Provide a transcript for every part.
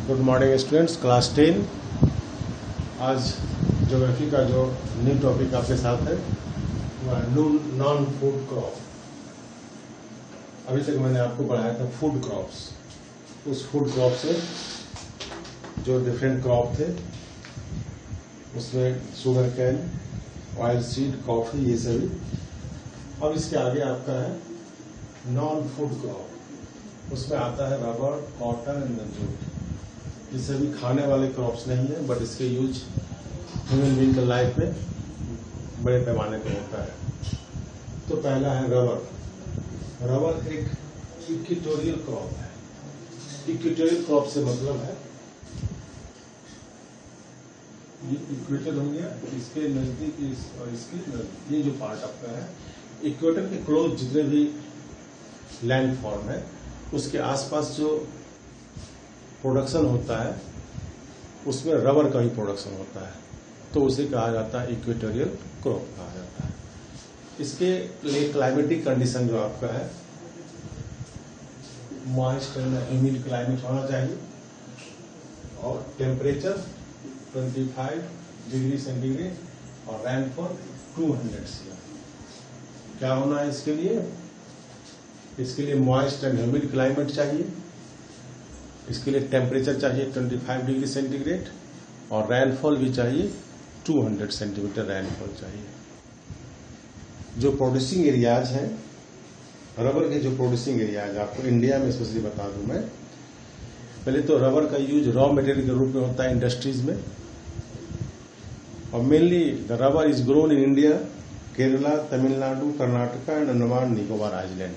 Good morning students, class 10। आज geography का जो न्यू टॉपिक आपके साथ है वह नॉन फूड क्रॉप। अभी तक मैंने आपको पढ़ाया था फूड क्रॉप्स। उस फूड क्रॉप से जो डिफरेंट क्रॉप थे उसमें sugar cane, oil seed, coffee, ये सभी। अब इसके आगे आपका है नॉन फूड क्रॉप। उसमें आता है रबर, कॉटन एंड जूट। ये सभी खाने वाले क्रॉप्स नहीं है, बट इसके यूज ह्यूमन बीइंग के लाइफ में बड़े पैमाने पर होता है। तो पहला है रबर। रबर एक इक्वेटोरियल क्रॉप है। इक्वेटोरियल क्रॉप से मतलब है ये इक्वेटर हो गया, इसके नजदीक और इसके नजदीक ये जो पार्ट आपका है इक्वेटर के क्लोज जितने भी लैंड फॉर्म है उसके आसपास जो प्रोडक्शन होता है उसमें रबर का ही प्रोडक्शन होता है, तो उसे कहा जाता है इक्वेटोरियल क्रॉप कहा जाता है। इसके लिए क्लाइमेटिक कंडीशन जो आपका है मॉइस्ट एंड ह्यूमिड क्लाइमेट होना चाहिए और टेम्परेचर 25 डिग्री सेंटीग्रेड और रैनफॉल 200 cm। क्या होना है इसके लिए? इसके लिए मॉइस्ट एंड ह्यूमिड क्लाइमेट चाहिए। इसके लिए टेम्परेचर चाहिए 25 डिग्री सेंटीग्रेड और रैनफॉल भी चाहिए 200 सेंटीमीटर रैनफॉल चाहिए। जो प्रोड्यूसिंग एरियाज हैं रबर के, जो प्रोड्यूसिंग एरियाज आपको इंडिया में स्पेशली बता दूं मैं, पहले तो रबर का यूज रॉ मटेरियल के रूप में होता है इंडस्ट्रीज में, और mainly the rubber is grown in India, Kerala, Tamil Nadu, Karnataka and Andaman Nicobar island.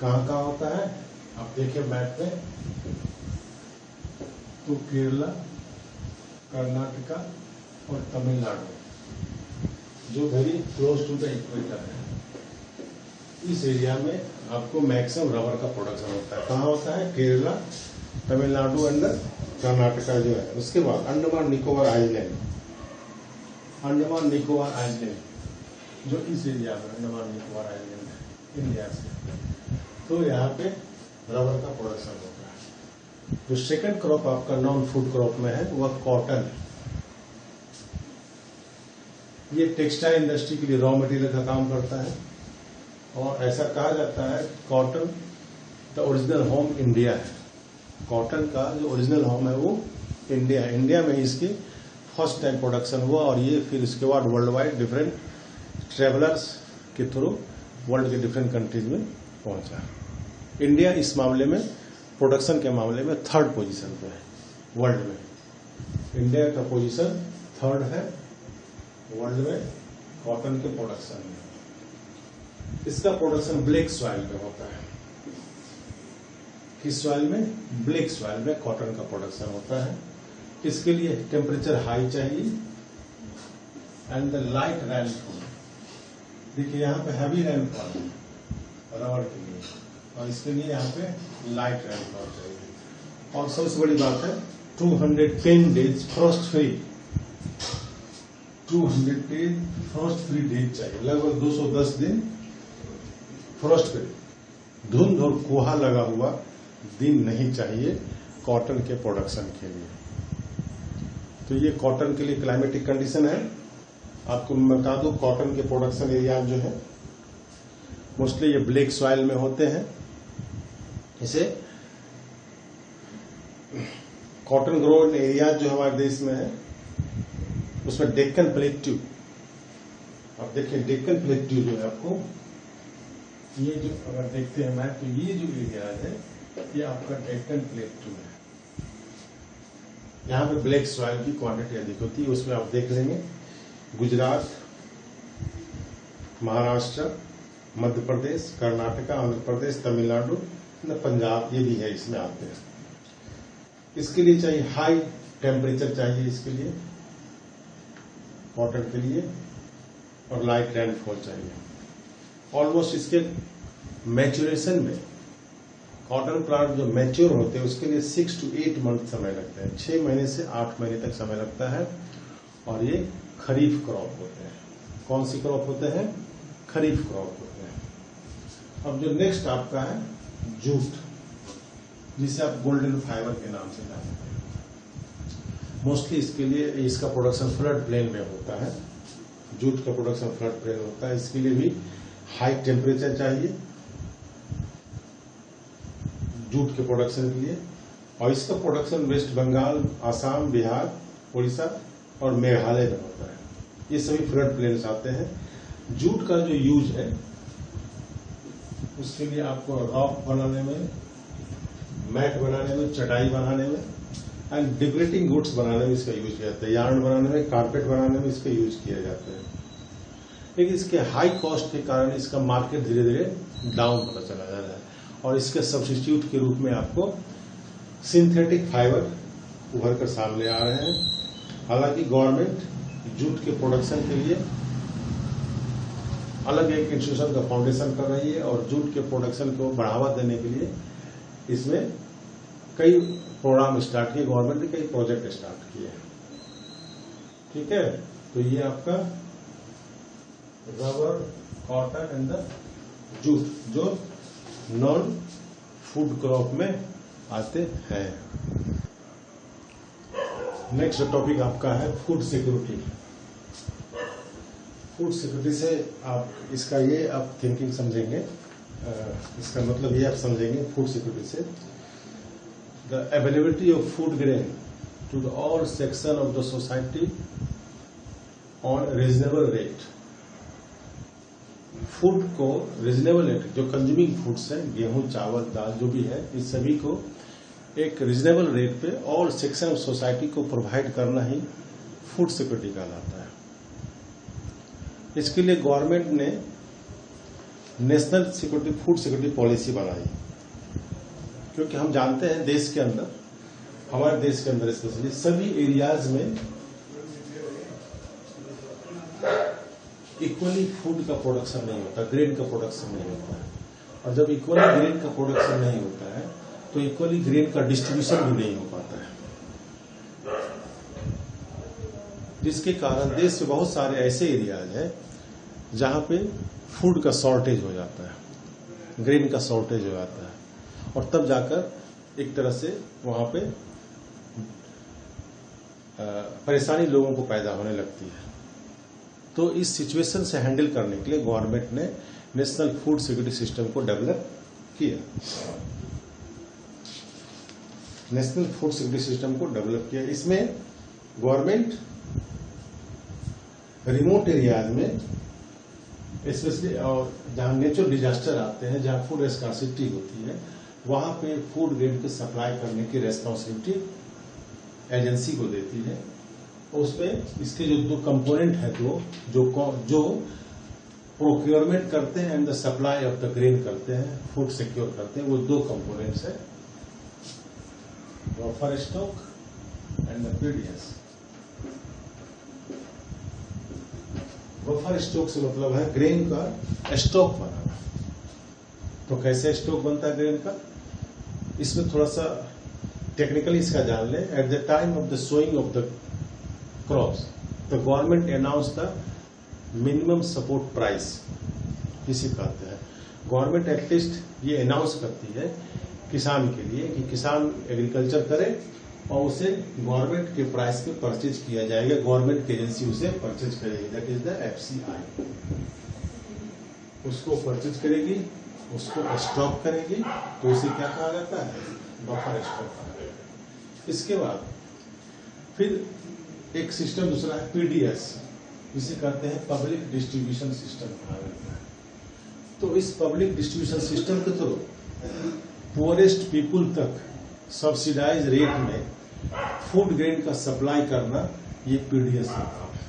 कहाँ होता है आप देखिए मैप में, तो केरला, कर्नाटका और तमिलनाडु जो very close to the equator है, इस एरिया में आपको मैक्सिमम रबर का प्रोडक्शन होता है। कहाँ होता है? केरला, तमिलनाडु एंड कर्नाटका जो है। उसके बाद अंडमान निकोबार आइलैंड, अंडमान निकोबार आइलैंड जो इस एरिया में अंडमान निकोबार आइलैंड है इंडिया से, तो यहाँ पे रबर का प्रोडक्शन होता है। जो सेकंड क्रॉप आपका नॉन फूड क्रॉप में है वह कॉटन। ये टेक्सटाइल इंडस्ट्री के लिए रॉ मटेरियल का काम करता है और ऐसा कहा जाता है cotton the original home India है। कॉटन का जो ओरिजिनल होम है वो इंडिया है। इंडिया में इसकी फर्स्ट टाइम प्रोडक्शन हुआ और ये फिर इसके बाद वर्ल्ड वाइड डिफरेंट ट्रेवलर्स के थ्रू वर्ल्ड के डिफरेंट कंट्रीज में पहुंचा। इंडिया इस मामले में प्रोडक्शन के मामले में थर्ड पोजीशन पे है वर्ल्ड में। इंडिया का पोजीशन थर्ड है वर्ल्ड में कॉटन के प्रोडक्शन में। इसका प्रोडक्शन ब्लैक सॉइल में होता है। किस सॉइल में? ब्लैक सॉइल में कॉटन का प्रोडक्शन होता है। इसके लिए टेम्परेचर हाई चाहिए एंड द लाइट रैनफॉल। देखिए यहाँ पे हैवी रैनफॉल है रबर के लिए और इसके लिए यहाँ पे लाइट रैनफॉल चाहिए। और सबसे बड़ी बात है 210 days Frost free, 210 Frost free days चाहिए। लगभग 210 दिन फ्रॉस्ट फ्री, धुंध और कोहा लगा हुआ दिन नहीं चाहिए कॉटन के प्रोडक्शन के लिए। तो ये कॉटन के लिए क्लाइमेटिक कंडीशन है। आपको मैं बता दूं कॉटन के प्रोडक्शन एरिया जो है मोस्टली ये ब्लैक सॉइल में होते हैं। इसे कॉटन ग्रोन एरिया जो हमारे देश में है उसमें डेक्कन प्लेट्यू, आप देखिए डेक्कन प्लेट्यू जो है आपको, ये जो अगर देखते हैं मैप, तो ये जो एरिया है ये आपका डेक्कन प्लेट्यू है। यहाँ पे ब्लैक सॉइल की क्वांटिटी अधिक होती है। उसमें आप देख लेंगे गुजरात, महाराष्ट्र, मध्य प्रदेश, कर्नाटका, आंध्र प्रदेश, तमिलनाडु, पंजाब, ये भी है इसमें आते हैं। इसके लिए चाहिए हाई टेम्परेचर चाहिए इसके लिए कॉटन के लिए, और लाइट रैनफॉल चाहिए। ऑलमोस्ट इसके मैच्योरेशन में कॉटन प्लांट जो मैच्योर होते हैं उसके लिए 6 to 8 मंथ समय लगता है। 6 महीने से 8 महीने तक समय लगता है और ये खरीफ क्रॉप होते हैं। कौन सी क्रॉप होते हैं? खरीफ क्रॉप होते हैं। अब जो नेक्स्ट आपका है जूट। जिसे आप गोल्डन फाइबर के नाम से जानते हैं। मोस्टली इसके लिए इसका प्रोडक्शन फ्लड प्लेन में होता है। जूट का प्रोडक्शन फ्लड प्लेन होता है। इसके लिए भी हाई टेम्परेचर चाहिए जूट के प्रोडक्शन के लिए, और इसका प्रोडक्शन वेस्ट बंगाल, आसाम, बिहार, उड़ीसा और मेघालय में होता है। ये सभी फ्लड प्लेन्स आते हैं। जूट का जो यूज है उसके लिए आपको रॉक बनाने में, मैट बनाने में, चटाई बनाने में एंड डेकोरेटिंग गुड्स बनाने में इसका यूज किया जाता है। यार्न बनाने में, कारपेट बनाने में इसका यूज किया जाता है। लेकिन इसके हाई कॉस्ट के कारण इसका मार्केट धीरे धीरे डाउन होता चला जा रहा है और इसके सब्स्टिट्यूट के रूप में आपको सिंथेटिक फाइबर उभर कर सामने आ रहे हैं। हालांकि गवर्नमेंट जूट के प्रोडक्शन के लिए अलग एक इंस्टीट्यूशन का फाउंडेशन कर रही है और जूट के प्रोडक्शन को बढ़ावा देने के लिए इसमें कई प्रोग्राम स्टार्ट किए, गवर्नमेंट ने कई प्रोजेक्ट स्टार्ट किए। ठीक है, तो ये आपका rubber, cotton and the jute जो नॉन फूड क्रॉप में आते हैं। नेक्स्ट टॉपिक आपका है फूड सिक्योरिटी। फूड सिक्योरिटी से आप इसका ये आप थिंकिंग समझेंगे, इसका मतलब ये आप समझेंगे फूड सिक्योरिटी से the availability of food grain to the all section of the society on reasonable rate. Food को रीजनेबल रेट, जो कंज्यूमिंग फूड्स है, गेहूं, चावल, दाल जो भी है, इस सभी को एक रीजनेबल रेट पे ऑल सेक्शन ऑफ सोसाइटी को प्रोवाइड करना ही फूड सिक्योरिटी कहलाता है। इसके लिए गवर्नमेंट ने national security food security policy बनाई, क्योंकि हम जानते हैं देश के अंदर, हमारे देश के अंदर स्पेशली सभी एरियाज में इक्वली फूड का प्रोडक्शन नहीं होता, ग्रेन का प्रोडक्शन नहीं होता है। और जब इक्वली ग्रेन का प्रोडक्शन नहीं होता है तो इक्वली ग्रेन का डिस्ट्रीब्यूशन भी नहीं हो पाता है, जिसके कारण देश में बहुत सारे ऐसे एरियाज हैं जहां पे फूड का शॉर्टेज हो जाता है, ग्रेन का शॉर्टेज हो जाता है, और तब जाकर एक तरह से वहां पे परेशानी लोगों को पैदा होने लगती है। तो इस सिचुएशन से हैंडल करने के लिए गवर्नमेंट ने नेशनल फूड सिक्योरिटी सिस्टम को डेवलप किया। नेशनल फूड सिक्योरिटी सिस्टम को डेवलप किया। इसमें गवर्नमेंट रिमोट एरियाज में स्पेशली, और जहां नेचुरल डिजास्टर आते हैं, जहां फूड स्कार्सिटी होती है, वहां पे फूड ग्रेन की सप्लाई करने की रेस्पॉन्सिबिलिटी एजेंसी को देती है। उसमें इसके जो दो कंपोनेंट है, जो प्रोक्योरमेंट करते हैं and the supply of the grain करते हैं, फूड सिक्योर करते हैं, वो दो कंपोनेंट्स है, buffer stock and the PDS. Buffer stock से मतलब है ग्रेन का स्टॉक बनाना। तो कैसे स्टॉक बनता है ग्रेन का, इसमें थोड़ा सा टेक्निकली इसका जान लें। At the time of the sowing of the crops the government announce the minimum support price, इसे कहते हैं। गवर्नमेंट एटलीस्ट ये अनाउंस करती है किसान के लिए कि किसान एग्रीकल्चर करे और उसे गवर्नमेंट के प्राइस पे परचेज किया जाएगा, गवर्नमेंट की एजेंसी उसे परचेज करेगी, दैट इज द एफसीआई। उसको परचेज करेगी, उसको स्टॉक करेगी, तो उसे क्या कहा जाता है, बफर स्टॉक कहा जाता है। इसके बाद फिर एक सिस्टम दूसरा है पीडीएस, जिसे कहते हैं पब्लिक डिस्ट्रीब्यूशन सिस्टम कहा जाता है। तो इस पब्लिक डिस्ट्रीब्यूशन सिस्टम के थ्रू पुअरेस्ट पीपुल तक सब्सिडाइज रेट में फूड ग्रेन का सप्लाई करना, ये पीडीएस का काम है,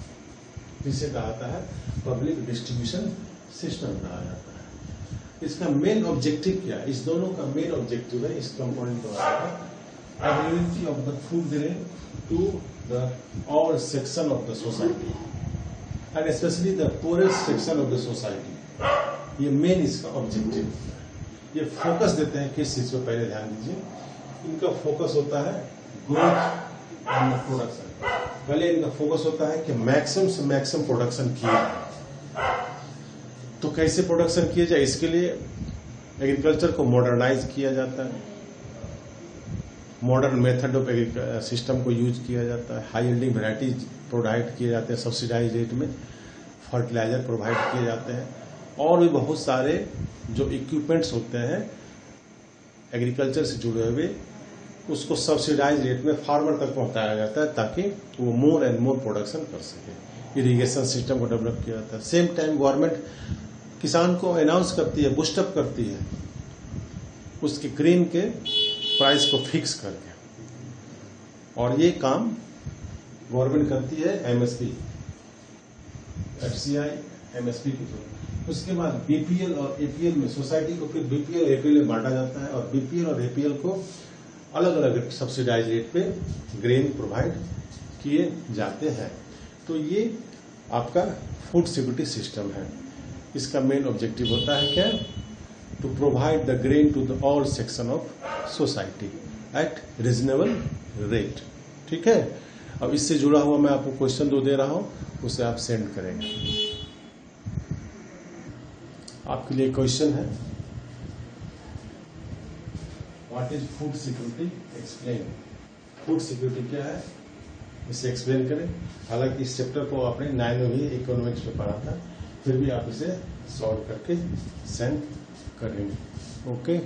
जिसे कहा जाता है पब्लिक डिस्ट्रीब्यूशन सिस्टम कहा जाता है। इसका मेन ऑब्जेक्टिव क्या है, इस दोनों का मेन ऑब्जेक्टिव है, इस कंपोनेंट का availability of the food grain to the all section of the society and specially the poorest section of the society. ये मेन इसका ऑब्जेक्टिव है। ये फोकस देते हैं किस चीज पर, पहले ध्यान दीजिए, इनका फोकस होता है ग्रोथ एंड प्रोडक्शन। पहले इनका फोकस होता है कि मैक्सिमम से मैक्सिमम प्रोडक्शन किया जाए। तो कैसे प्रोडक्शन किया जाए, इसके लिए एग्रीकल्चर को मॉडर्नाइज किया जाता है। मॉडर्न मेथड ऑफ सिस्टम को यूज किया जाता है, हाई यील्डिंग वैरायटीज प्रोवाइड किए जाते हैं सब्सिडाइज रेट में, फर्टिलाइजर प्रोवाइड किए जाते हैं, और भी बहुत सारे जो इक्विपमेंट्स होते हैं एग्रीकल्चर से जुड़े हुए उसको सब्सिडाइज रेट में फार्मर तक पहुंचाया जाता है ताकि वो मोर एंड मोर प्रोडक्शन कर सके। इरिगेशन सिस्टम को डेवलप किया जाता है। सेम टाइम गवर्नमेंट किसान को अनाउंस करती है, बूस्टअप करती है उसके ग्रेन के प्राइस को फिक्स करके, और ये काम गवर्नमेंट करती है एमएसपी, एफसीआई एमएसपी के थ्रू। उसके बाद बीपीएल और एपीएल में सोसाइटी को फिर बीपीएल और एपीएल में बांटा जाता है, और बीपीएल और एपीएल को अलग अलग सब्सिडाइज रेट पे ग्रेन प्रोवाइड किए जाते हैं। तो ये आपका फूड सिक्योरिटी सिस्टम है। इसका मेन ऑब्जेक्टिव होता है क्या? To provide the grain to the all section of society at reasonable rate. ठीक है। अब इससे जुड़ा हुआ मैं आपको क्वेश्चन दे रहा हूं, उसे आप सेंड करेंगे। आपके लिए क्वेश्चन है, what is food security? Explain. Food security क्या है इसे एक्सप्लेन करें। हालांकि इस चैप्टर को आपने 9 में भी इकोनॉमिक्स में पढ़ा था, फिर भी आप इसे सॉल्व करके सेंड करेंगे। ओके।